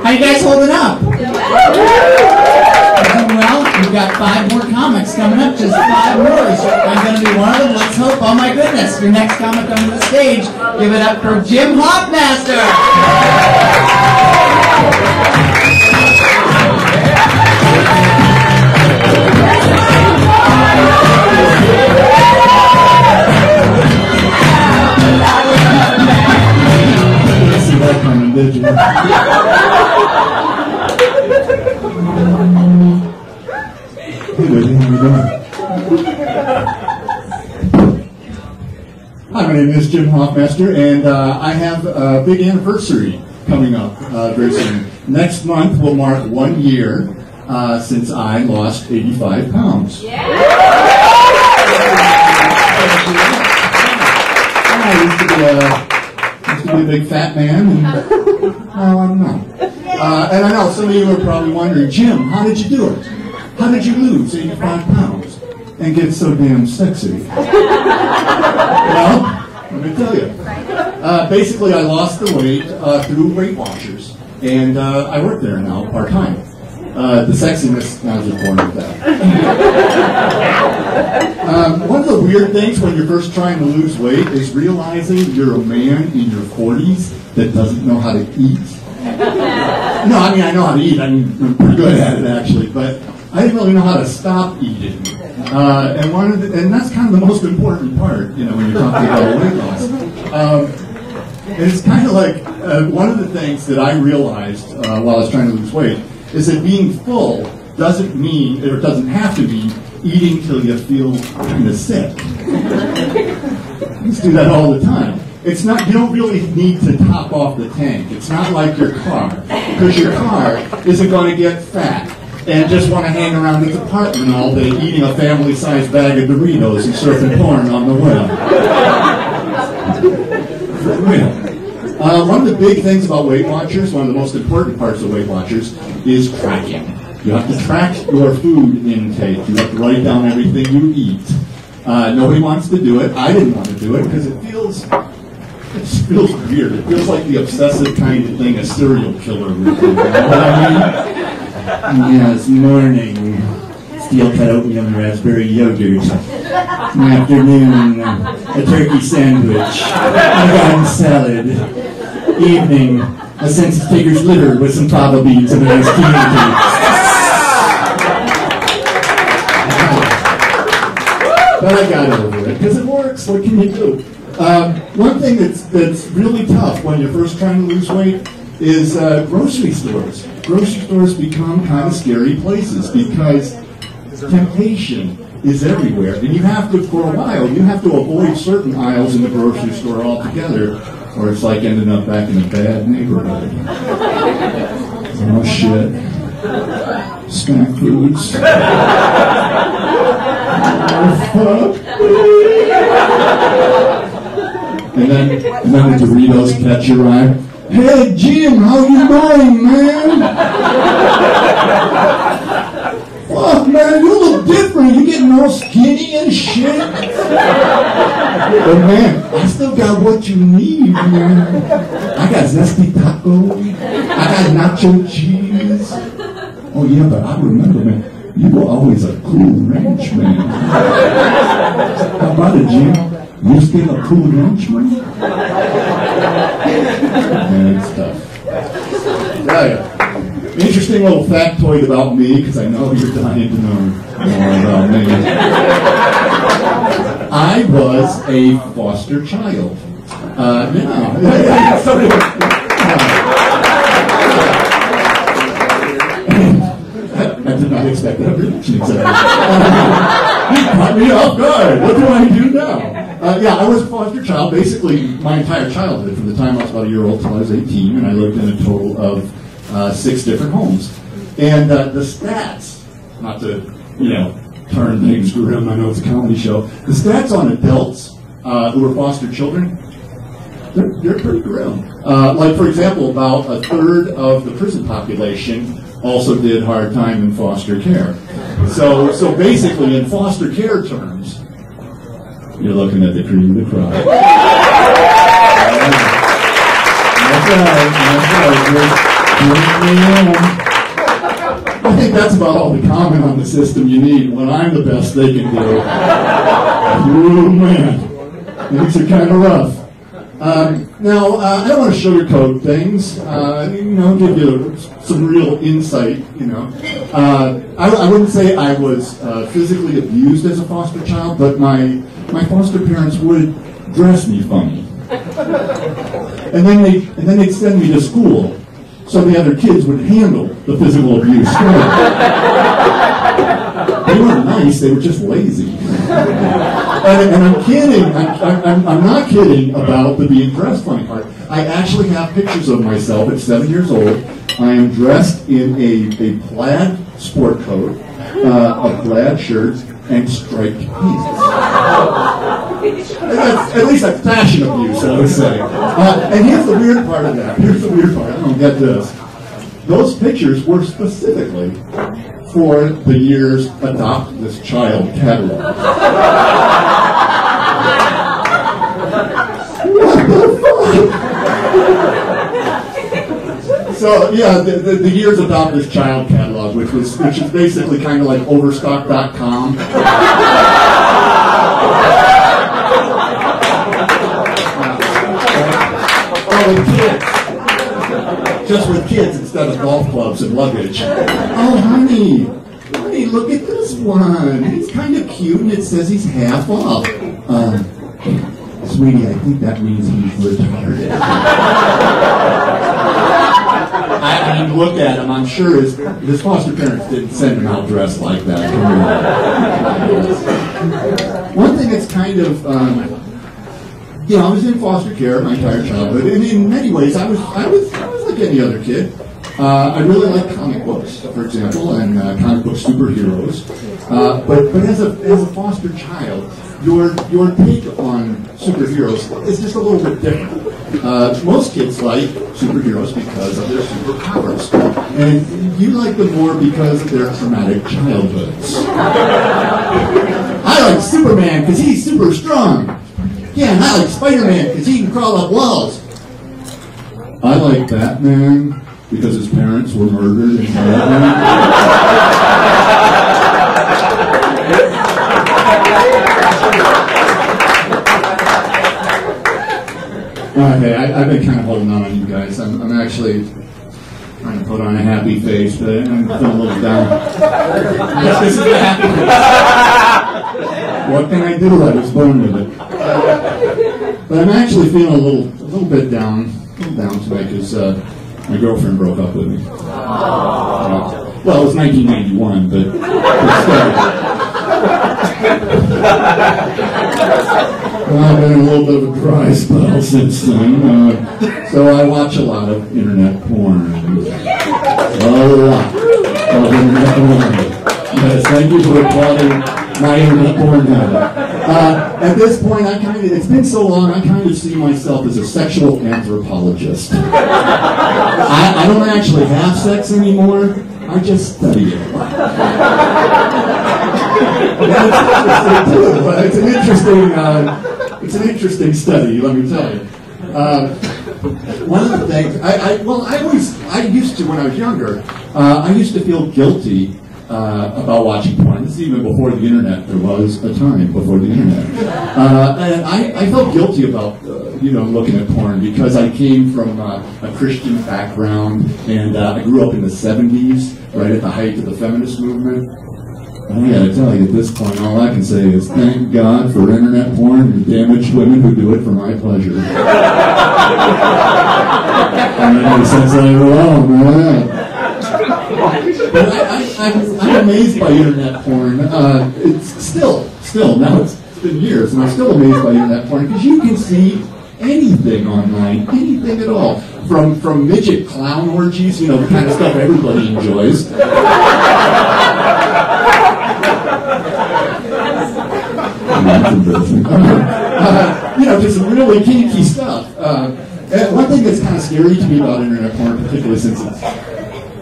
How you guys holding up? Well, we've got 5 more comics coming up, just 5 more. I'm going to be one of them. Let's hope. Oh my goodness, your next comic onto the stage. Give it up for Jim Hoffmaster. That coming, did you? Hey, Lizzie, how you doing? Hi, my name is Jim Hoffmaster, and I have a big anniversary coming up very soon. Next month will mark 1 year since I lost 85 pounds. Yeah! I used to be a big fat man, and now I'm not. And I know some of you are probably wondering, Jim, how did you do it? How did you lose 85 pounds and get so damn sexy? Well, let me tell you. Basically, I lost the weight through Weight Watchers, and I work there now part-time. The sexiness, I was just born with that. One of the weird things when you're first trying to lose weight is realizing you're a man in your 40s that doesn't know how to eat. No, I mean, I know how to eat. I'm pretty good at it, actually, but I didn't really know how to stop eating. And that's kind of the most important part, you know, when you're talking about weight loss. And it's kind of like one of the things that I realized while I was trying to lose weight is that being full doesn't mean, or doesn't have to be, eating till you feel kind of sick. I used to do that all the time. It's not, you don't really need to top off the tank. It's not like your car, because your car isn't going to get fat and just want to hang around its apartment all day eating a family-sized bag of Doritos and surfing porn on the web. One of the big things about Weight Watchers, one of the most important parts of Weight Watchers, is tracking. You have to track your food intake. You have to write down everything you eat. Nobody wants to do it. I didn't want to do it because it feels weird. It feels like the obsessive kind of thing a serial killer would do. You know what I mean? Yes, morning. Steel-cut oatmeal and raspberry yogurt. Afternoon, a turkey sandwich. A garden salad. Evening, a census taker's liver with some fava beans and a nice tea cake. But I got over it, because it works. What can you do? One thing that's really tough when you're first trying to lose weight is grocery stores. Grocery stores become kind of scary places because temptation is everywhere. And you have to, for a while, you have to avoid certain aisles in the grocery store altogether, or it's like ending up back in a bad neighborhood. Oh, shit. Snack foods. Oh, fuck. And then the Doritos catch your eye. Hey, Jim, how you doing, man? Fuck, man, you look different. You're getting all skinny and shit. But, man, I still got what you need, man. I got zesty taco. I got nacho cheese. Oh, yeah, but I remember, man, you were always a cool ranch man. How about it, Jim? You still a cool ranch man? Man, it's tough. Yeah. Interesting little factoid about me, because I know you're dying to know more about me. I was a foster child. I did not expect that reaction. You caught me off guard. What do I do now? Yeah, I was a foster child basically my entire childhood, from the time I was about a year old till I was 18, and I lived in a total of 6 different homes. And the stats, not to, turn things grim, I know it's a comedy show, the stats on adults who were foster children, they're pretty grim. Like, for example, about a third of the prison population also did hard time in foster care. So basically, in foster care terms, you're looking at the cream of the crop. That's right. I think that's about all the comment on the system you need when I'm the best they can do. Oh man, things are kind of rough. Now, I don't want to sugarcoat things, give you some real insight, I wouldn't say I was physically abused as a foster child, but my foster parents would dress me funny. And then they'd send me to school so the other kids would handle the physical abuse. They weren't nice, they were just lazy. And I'm kidding, I'm not kidding about the being dressed funny part. I actually have pictures of myself at 7 years old. I am dressed in a plaid sport coat, a plaid shirt, and striped pants. At least that's fashion abuse, I would say. And here's the weird part of that. Here's the weird part. I don't get this. Those pictures were specifically for the year's Adopt This Child catalog. What the fuck? So yeah, the year's Adopt This Child catalog, which is basically kind of like Overstock.com. With kids. Just with kids instead of golf clubs and luggage. Oh, honey, look at this one. He's kind of cute, and it says he's half off. Sweetie, I think that means he's retarded. I mean, look at him. I'm sure his foster parents didn't send him out dressed like that. One thing that's kind of... I was in foster care my entire childhood, and in many ways, I was like any other kid. I really liked comic books, for example, and comic book superheroes. But as a foster child, your take on superheroes is just a little bit different. Most kids like superheroes because of their superpowers, and you like them more because of their traumatic childhoods. I like Superman because he's super strong. Yeah, and I like Spider-Man because he can crawl up walls. I like Batman because his parents were murdered in Batman. Okay, I've been kind of holding on you guys. I'm actually trying to put on a happy face, but I'm feeling a little down. Yes, this is a happy face. What can I do? I was born with it. But I'm actually feeling a little bit down tonight because my girlfriend broke up with me. Well, it was 1991, but still. I've been in a little bit of a dry spell since then. So I watch a lot of internet porn. A lot of internet porn. Yes, thank you for applauding my internet porn habit. At this point, it's been so long, I kind of see myself as a sexual anthropologist. I don't actually have sex anymore, I just study it. It's an interesting study, let me tell you. One of the things, I used to, when I was younger, I used to feel guilty about watching porn. This is even before the internet. There was a time before the internet. And I felt guilty about, looking at porn because I came from a Christian background and I grew up in the 70s, right at the height of the feminist movement. And I gotta tell you, at this point, all I can say is thank God for internet porn and damaged women who do it for my pleasure. And since I'm alone, but I'm amazed by internet porn. It's still, now it's been years, and I'm still amazed by internet porn because you can see anything online, anything at all. From midget clown orgies, the kind of stuff everybody enjoys. Just some really kinky stuff. One thing that's kind of scary to me about internet porn, particularly since it's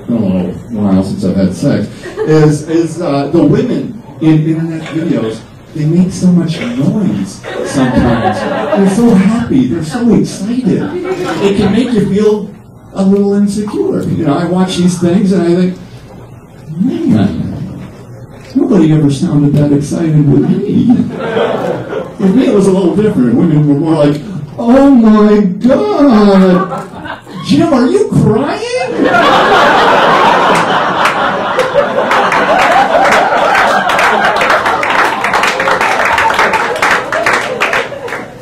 been a little while since I've had sex, is the women in internet videos. They make so much noise sometimes. They're so happy. They're so excited. It can make you feel a little insecure. You know, I watch these things and I think, man, nobody ever sounded that excited with me. With me, it was a little different. Women were more like, oh my God, Jim, are you crying?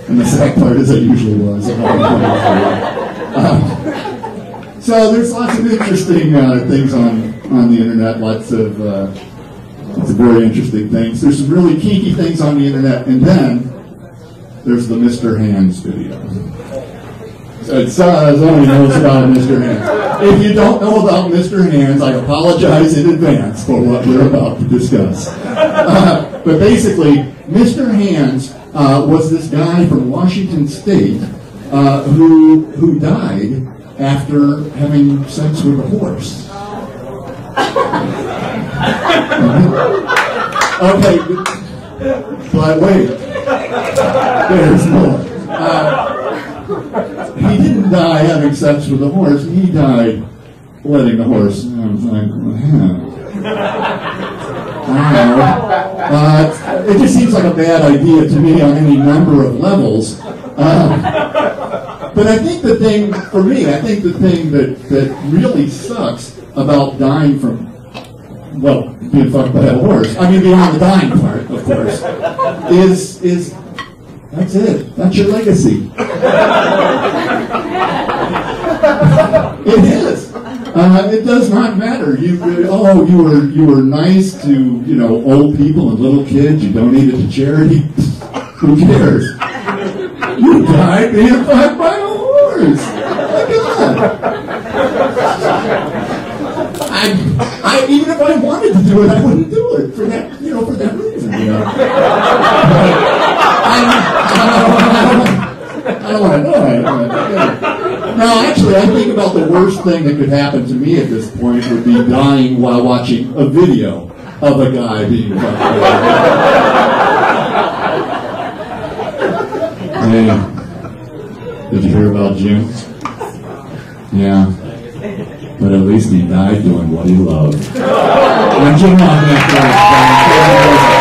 And the sad part is I usually was. So there's lots of interesting things on the internet, lots of very interesting things. There's some really kinky things on the internet, and then there's the Mr. Hands video. Somebody knows about Mr. Hands. If you don't know about Mr. Hands, I apologize in advance for what we're about to discuss. But basically, Mr. Hands was this guy from Washington State who died after having sex with a horse. Okay, but wait, there's more. He didn't die having sex with a horse, he died letting the horse. I was like, it just seems like a bad idea to me on any number of levels. But I think the thing, for me, I think the thing that really sucks about dying from, well, being fucked by a horse, I mean beyond the dying part, of course, is that's it. That's your legacy. It is. It does not matter. You were nice to, old people and little kids. You donated to charity. Who cares? You died being fucked by a horse. Oh my God. Even if I wanted to do it, I wouldn't do it for that, for that reason. I don't want to know it. No, actually, I think about the worst thing that could happen to me at this point would be dying while watching a video of a guy being fucked by a horse. Hey, did you hear about Jim? Yeah. But at least he died doing what he loved. I'm Jim Hoffmaster.